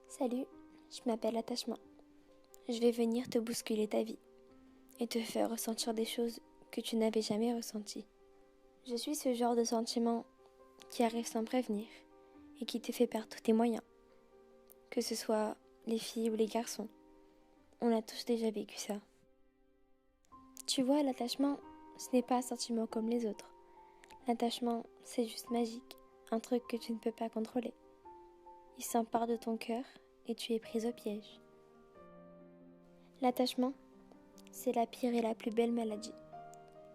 Salut, je m'appelle Attachement. Je vais venir te bousculer ta vie et te faire ressentir des choses que tu n'avais jamais ressenties. Je suis ce genre de sentiment qui arrive sans prévenir et qui te fait perdre tous tes moyens. Que ce soit les filles ou les garçons, on a tous déjà vécu ça. Tu vois, l'attachement, ce n'est pas un sentiment comme les autres. L'attachement, c'est juste magique, un truc que tu ne peux pas contrôler. Il s'empare de ton cœur et tu es prise au piège. L'attachement, c'est la pire et la plus belle maladie,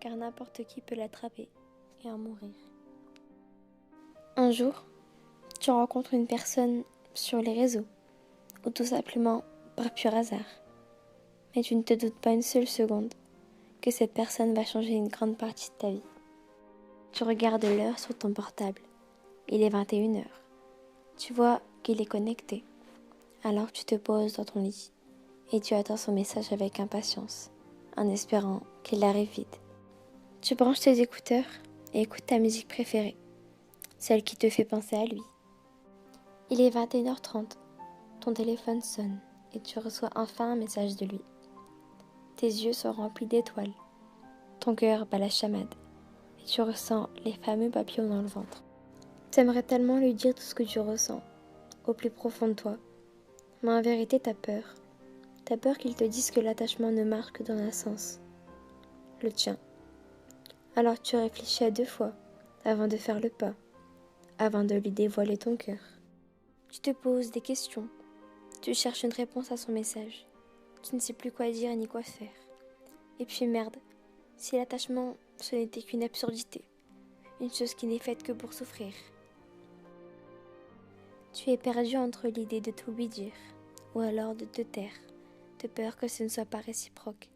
car n'importe qui peut l'attraper et en mourir. Un jour, tu rencontres une personne sur les réseaux, ou tout simplement par pur hasard. Mais tu ne te doutes pas une seule seconde que cette personne va changer une grande partie de ta vie. Tu regardes l'heure sur ton portable. Il est 21h. Tu vois qu'il est connecté. Alors tu te poses dans ton lit et tu attends son message avec impatience, en espérant qu'il arrive vite. Tu branches tes écouteurs et écoutes ta musique préférée, celle qui te fait penser à lui. Il est 21h30. Ton téléphone sonne et tu reçois enfin un message de lui. Tes yeux sont remplis d'étoiles. Ton cœur bat la chamade et tu ressens les fameux papillons dans le ventre. T'aimerais tellement lui dire tout ce que tu ressens, au plus profond de toi. Mais en vérité, t'as peur. T'as peur qu'il te dise que l'attachement ne marche que dans un sens, le tien. Alors tu réfléchis à 2 fois avant de faire le pas, avant de lui dévoiler ton cœur. Tu te poses des questions. Tu cherches une réponse à son message. Tu ne sais plus quoi dire ni quoi faire. Et puis merde, si l'attachement, ce n'était qu'une absurdité, une chose qui n'est faite que pour souffrir. Tu es perdu entre l'idée de tout lui dire, ou alors de te taire, de peur que ce ne soit pas réciproque.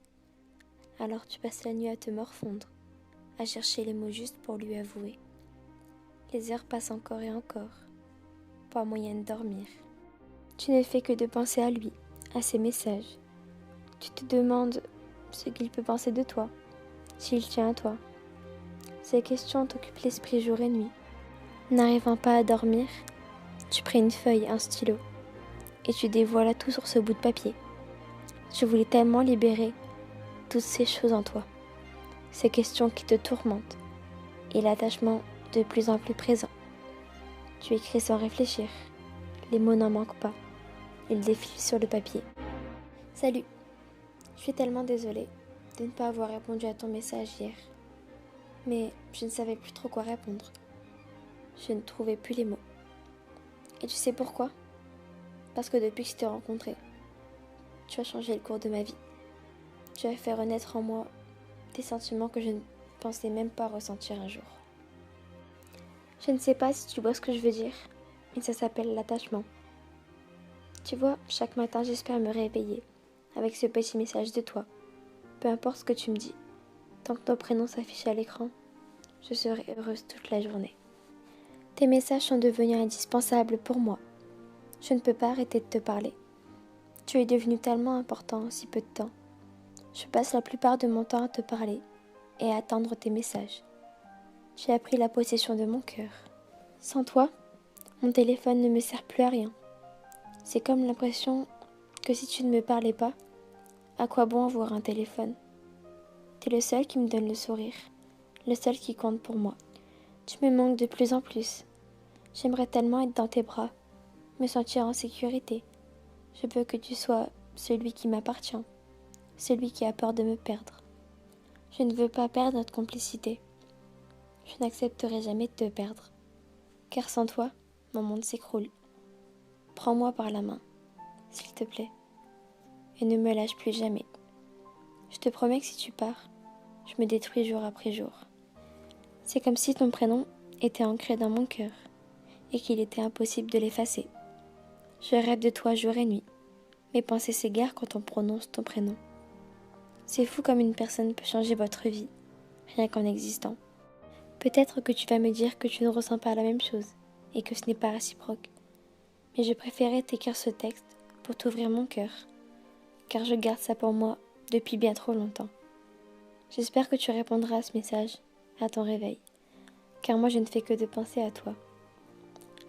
Alors tu passes la nuit à te morfondre, à chercher les mots justes pour lui avouer. Les heures passent encore et encore, pas moyen de dormir. Tu ne fais que de penser à lui, à ses messages. Tu te demandes ce qu'il peut penser de toi, s'il tient à toi. Ces questions t'occupent l'esprit jour et nuit. N'arrivant pas à dormir, tu prends une feuille, un stylo, et tu dévoiles tout sur ce bout de papier. Je voulais tellement libérer toutes ces choses en toi, ces questions qui te tourmentent, et l'attachement de plus en plus présent. Tu écris sans réfléchir, les mots n'en manquent pas, ils défilent sur le papier. Salut, je suis tellement désolée de ne pas avoir répondu à ton message hier, mais je ne savais plus trop quoi répondre. Je ne trouvais plus les mots. Et tu sais pourquoi ? Parce que depuis que je t'ai rencontré, tu as changé le cours de ma vie. Tu as fait renaître en moi des sentiments que je ne pensais même pas ressentir un jour. Je ne sais pas si tu vois ce que je veux dire, mais ça s'appelle l'attachement. Tu vois, chaque matin j'espère me réveiller avec ce petit message de toi. Peu importe ce que tu me dis, tant que ton prénom s'affiche à l'écran, je serai heureuse toute la journée. Tes messages sont devenus indispensables pour moi. Je ne peux pas arrêter de te parler. Tu es devenu tellement important en si peu de temps. Je passe la plupart de mon temps à te parler et à attendre tes messages. Tu as pris la possession de mon cœur. Sans toi, mon téléphone ne me sert plus à rien. C'est comme l'impression que si tu ne me parlais pas, à quoi bon avoir un téléphone ? T'es le seul qui me donne le sourire, le seul qui compte pour moi. Tu me manques de plus en plus. J'aimerais tellement être dans tes bras, me sentir en sécurité. Je veux que tu sois celui qui m'appartient, celui qui a peur de me perdre. Je ne veux pas perdre notre complicité. Je n'accepterai jamais de te perdre, car sans toi, mon monde s'écroule. Prends-moi par la main, s'il te plaît, et ne me lâche plus jamais. Je te promets que si tu pars, je me détruis jour après jour. C'est comme si ton prénom était ancré dans mon cœur, et qu'il était impossible de l'effacer. Je rêve de toi jour et nuit. Mes pensées s'égarent quand on prononce ton prénom. C'est fou comme une personne peut changer votre vie, rien qu'en existant. Peut-être que tu vas me dire que tu ne ressens pas la même chose, et que ce n'est pas réciproque. Mais je préférais t'écrire ce texte pour t'ouvrir mon cœur, car je garde ça pour moi depuis bien trop longtemps. J'espère que tu répondras à ce message, à ton réveil, car moi je ne fais que de penser à toi.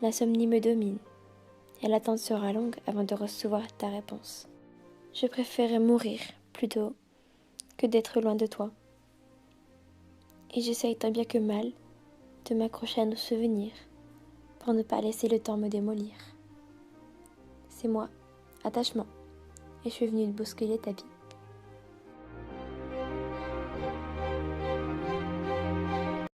L'insomnie me domine, et l'attente sera longue avant de recevoir ta réponse. Je préférais mourir plutôt que d'être loin de toi. Et j'essaye tant bien que mal de m'accrocher à nos souvenirs pour ne pas laisser le temps me démolir. C'est moi, attachement, et je suis venue de bousculer ta vie.